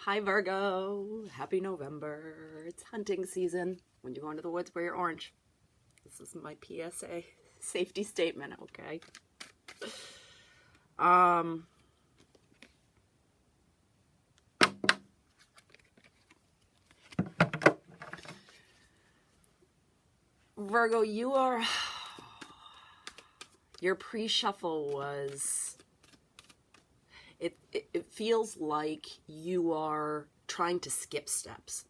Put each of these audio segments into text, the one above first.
Hi Virgo, happy November. It's hunting season. When you go into the woods, wear your orange. This is my PSA safety statement, okay? Virgo, your pre-shuffle was, it feels like you are trying to skip steps.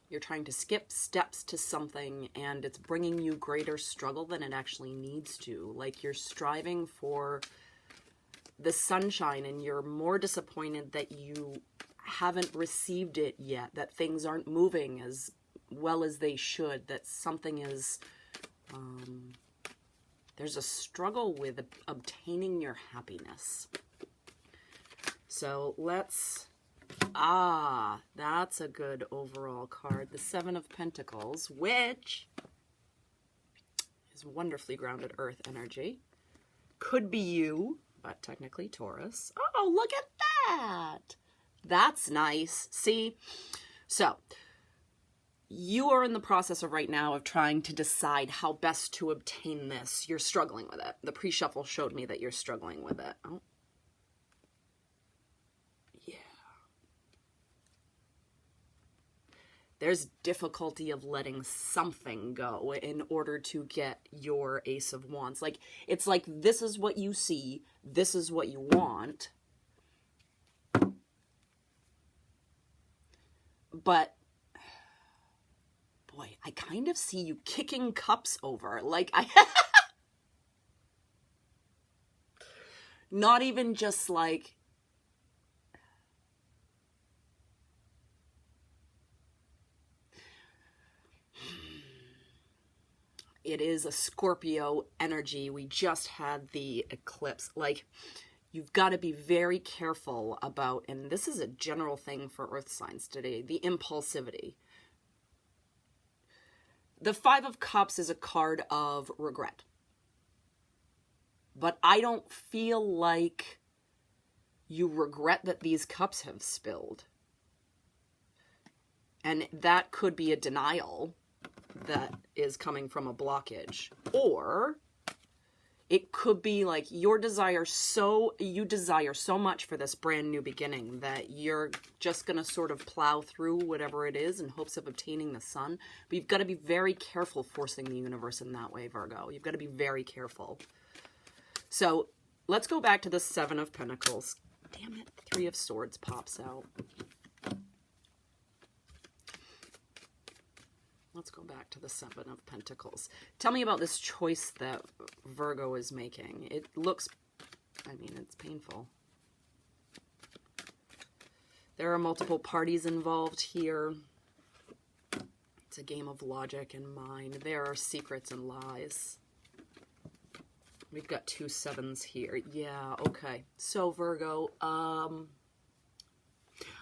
You're trying to skip steps to something, and it's bringing you greater struggle than it actually needs to. Like you're striving for the sunshine, and you're more disappointed that you haven't received it yet, that things aren't moving as well as they should, that something is, there's a struggle with obtaining your happiness. So let's, that's a good overall card. The Seven of Pentacles, which is wonderfully grounded earth energy. Could be you, but technically Taurus. Oh, look at that. That's nice. See? So, you are in the process of right now of trying to decide how best to obtain this. You're struggling with it. The pre-shuffle showed me that you're struggling with it. Oh. Yeah. There's difficulty of letting something go in order to get your Ace of Wands. Like, it's like this is what you see. This is what you want. But boy, I kind of see you kicking cups over. Like, not even just like, it is a Scorpio energy. We just had the eclipse. Like, you've got to be very careful about, and this is a general thing for earth signs today, the impulsivity. The Five of Cups is a card of regret. But I don't feel like you regret that these cups have spilled. And that could be a denial that is coming from a blockage. Or it could be like you desire so much for this brand new beginning that you're just going to sort of plow through whatever it is in hopes of obtaining the sun. But you've got to be very careful forcing the universe in that way, Virgo. You've got to be very careful. So let's go back to the Seven of Pentacles. Damn it, Three of Swords pops out. Let's go back to the Seven of Pentacles. Tell me about this choice that Virgo is making. It looks, I mean, it's painful. There are multiple parties involved here. It's a game of logic and mind. There are secrets and lies. We've got two sevens here. Yeah, okay. So, Virgo, I'm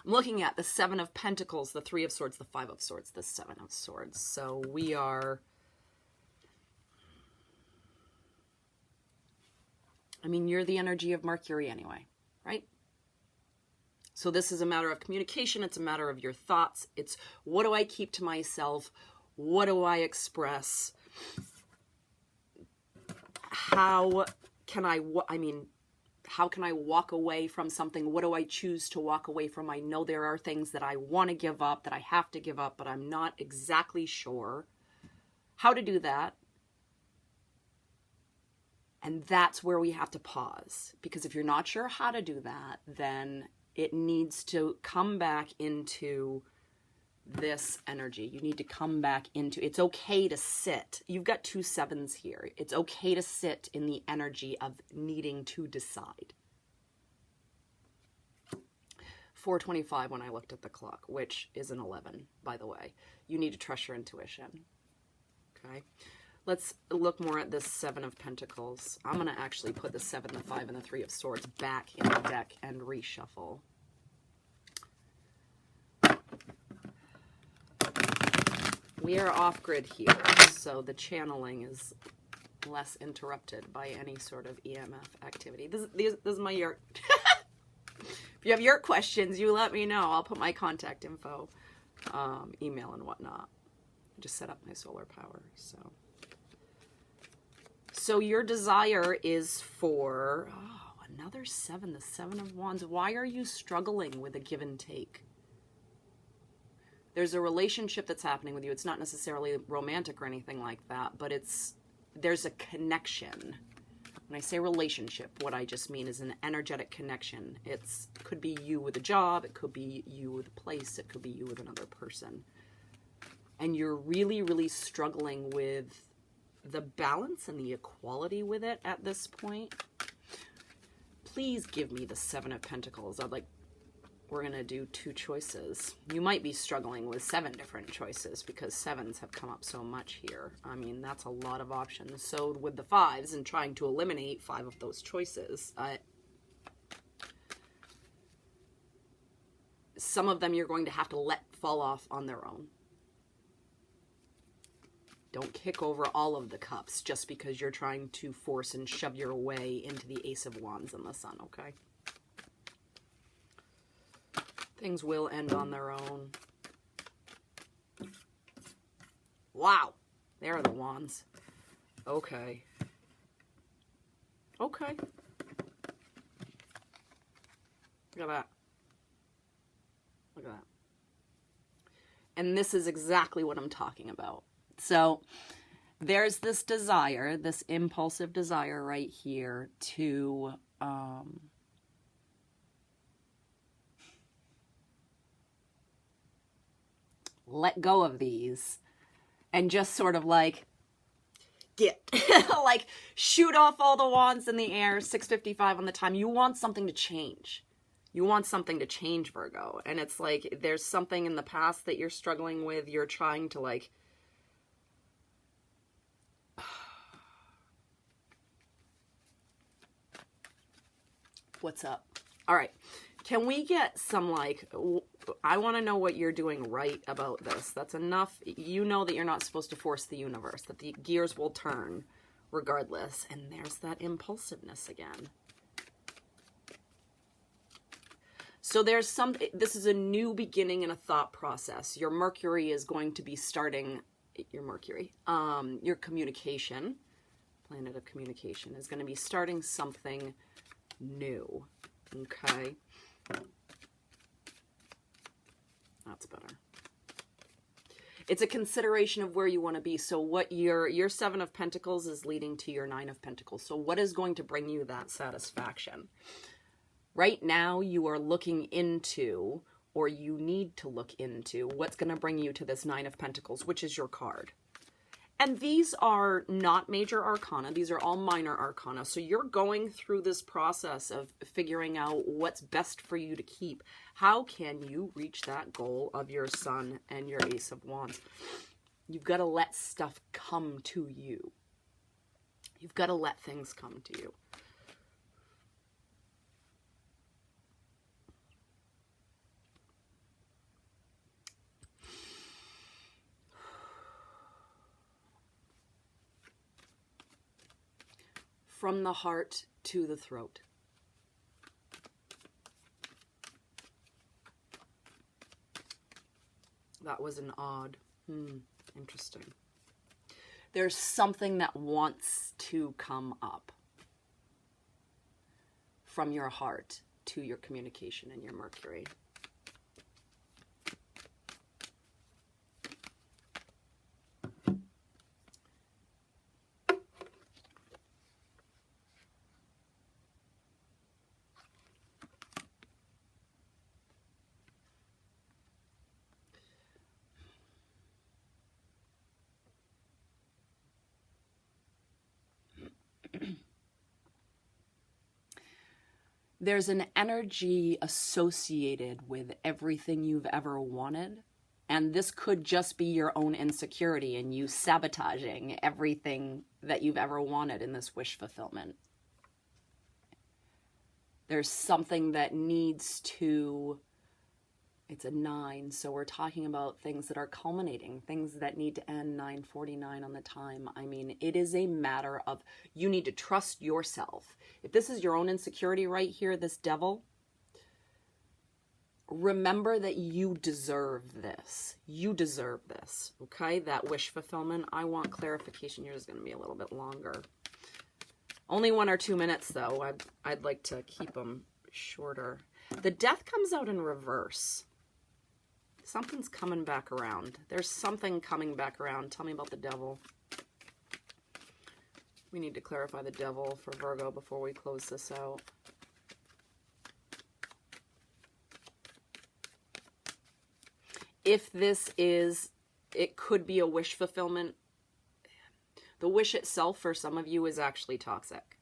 looking at the Seven of Pentacles, the Three of Swords, the Five of Swords, the Seven of Swords. So we are, I mean, you're the energy of Mercury anyway, right? So this is a matter of communication. It's a matter of your thoughts. It's what do I keep to myself? What do I express? How can I walk away from something? What do I choose to walk away from? I know there are things that I want to give up, that I have to give up, but I'm not exactly sure how to do that. And that's where we have to pause. Because if you're not sure how to do that, then it needs to come back into this energy. You need to come back into, it's okay to sit. You've got two sevens here. It's okay to sit in the energy of needing to decide. 4:25 when I looked at the clock, which is an 11, by the way. You need to trust your intuition. Okay. Let's look more at this Seven of Pentacles. I'm going to actually put the Seven, the Five, and the Three of Swords back in the deck and reshuffle. We are off-grid here, so the channeling is less interrupted by any sort of EMF activity. This is my yard. If you have your questions, you let me know. I'll put my contact info, email and whatnot. I just set up my solar power. So your desire is for, another 7, the 7 of Wands. Why are you struggling with a give and take? There's a relationship that's happening with you. It's not necessarily romantic or anything like that, but there's a connection. When I say relationship, what I just mean is an energetic connection. It could be you with a job, it could be you with a place, it could be you with another person. And you're really, really struggling with the balance and the equality with it at this point. Please give me the 7 of Pentacles. We're going to do 2 choices. You might be struggling with 7 different choices because 7s have come up so much here. I mean, that's a lot of options. So with the 5s and trying to eliminate 5 of those choices, some of them you're going to have to let fall off on their own. Don't kick over all of the cups just because you're trying to force and shove your way into the Ace of Wands and the Sun, okay? Things will end on their own. Wow. There are the Wands. Okay. Okay. Look at that. Look at that. And this is exactly what I'm talking about. So there's this desire, this impulsive desire right here to let go of these and just sort of like like shoot off all the wands in the air, 6:55 on the time. You want something to change. You want something to change, Virgo. And it's like there's something in the past that you're struggling with. You're trying to like what's up? All right. Can we get some like, I want to know what you're doing right about this. That's enough. You know that you're not supposed to force the universe, that the gears will turn regardless. And there's that impulsiveness again. So there's this is a new beginning in a thought process. Your Mercury is going to be starting, your communication, planet of communication, is going to be starting something new. Okay. That's better. It's a consideration of where you want to be. So what your 7 of Pentacles is leading to your 9 of Pentacles. So what is going to bring you that satisfaction? Right now you are looking into, or you need to look into, what's going to bring you to this 9 of Pentacles, which is your card. And these are not major arcana. These are all minor arcana. So you're going through this process of figuring out what's best for you to keep. How can you reach that goal of your Sun and your Ace of Wands? You've got to let stuff come to you. You've got to let things come to you. From the heart to the throat. That was an odd. Interesting. There's something that wants to come up from your heart to your communication and your Mercury. There's an energy associated with everything you've ever wanted. And this could just be your own insecurity and you sabotaging everything that you've ever wanted in this wish fulfillment. There's something that needs to, it's a 9, so we're talking about things that are culminating, things that need to end 9:49 on the time. I mean, it is a matter of, you need to trust yourself. If this is your own insecurity right here, this devil, remember that you deserve this. You deserve this, okay? That wish fulfillment. I want clarification. Yours is going to be a little bit longer. Only 1 or 2 minutes, though. I'd like to keep them shorter. The Death comes out in reverse. Something's coming back around. There's something coming back around. Tell me about the Devil. We need to clarify the Devil for Virgo before we close this out. If this is, it could be a wish fulfillment. The wish itself for some of you is actually toxic.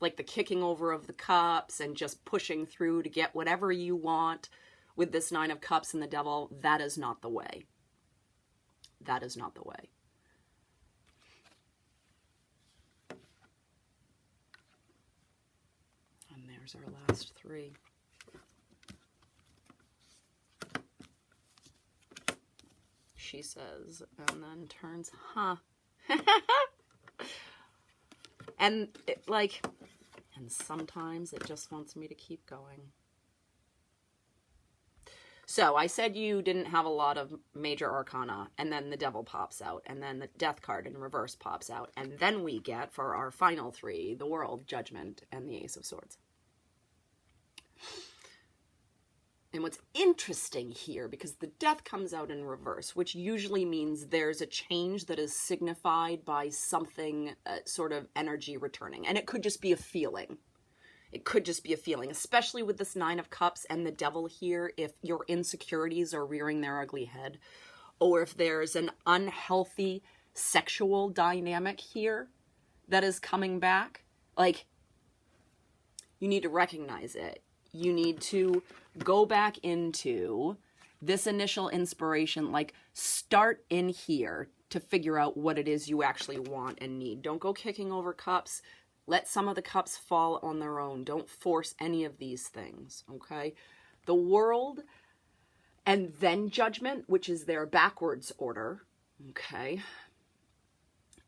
Like the kicking over of the cups and just pushing through to get whatever you want with this 9 of Cups and the Devil. That is not the way. That is not the way. And there's our last 3. She says, and then turns, huh? And it, like, and sometimes it just wants me to keep going. So I said you didn't have a lot of major arcana, and then the Devil pops out, and then the Death card in reverse pops out, and then we get, for our final 3, the World, Judgment, and the Ace of Swords. And what's interesting here, because the Death comes out in reverse, which usually means there's a change that is signified by something, sort of energy returning. And it could just be a feeling. It could just be a feeling, especially with this 9 of Cups and the Devil here, if your insecurities are rearing their ugly head, or if there's an unhealthy sexual dynamic here that is coming back. Like, you need to recognize it. You need to go back into this initial inspiration, like start in here to figure out what it is you actually want and need. Don't go kicking over cups. Let some of the cups fall on their own. Don't force any of these things, okay? The World and then Judgment, which is their backwards order, okay,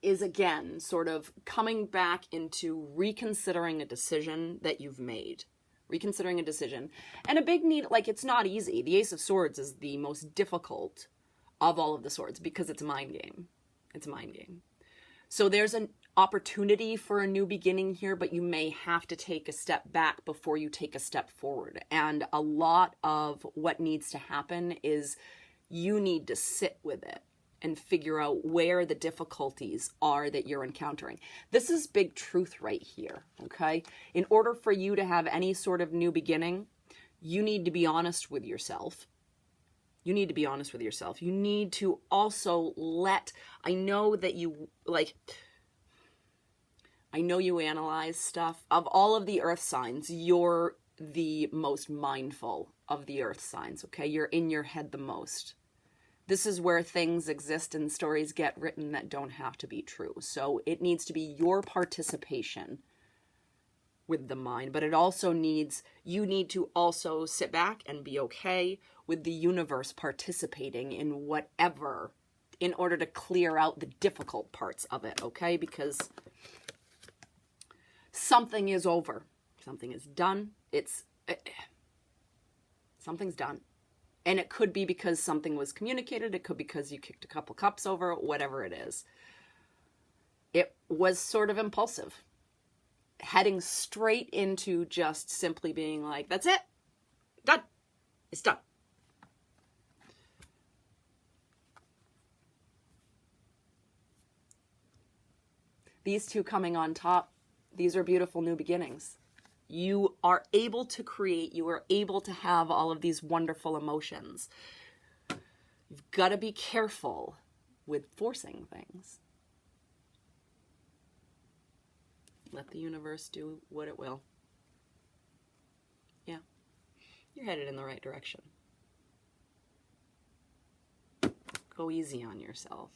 is again sort of coming back into reconsidering a decision that you've made. Reconsidering a decision. And a big need, like, it's not easy. The Ace of Swords is the most difficult of all of the swords because it's a mind game. It's a mind game. So there's an opportunity for a new beginning here, but you may have to take a step back before you take a step forward. And a lot of what needs to happen is you need to sit with it and figure out where the difficulties are that you're encountering. This is big truth right here, okay? In order for you to have any sort of new beginning, you need to be honest with yourself. You need to be honest with yourself. You need to also I know that you, like, I know you analyze stuff. Of all of the earth signs, you're the most mindful of the earth signs, okay? You're in your head the most. This is where things exist and stories get written that don't have to be true. So it needs to be your participation with the mind, but it also needs, you need to also sit back and be okay with the universe participating in whatever, in order to clear out the difficult parts of it, okay? Because something is over. Something is done. Something's done. And it could be because something was communicated. It could be because you kicked a couple cups over, whatever it is. It was sort of impulsive. Heading straight into just simply being like, that's it. Done. It's done. These 2 coming on top, these are beautiful new beginnings. You are able to create, you are able to have all of these wonderful emotions. You've got to be careful with forcing things. Let the universe do what it will. Yeah, you're headed in the right direction. Go easy on yourself.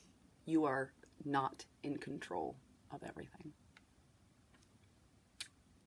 You are not in control of everything.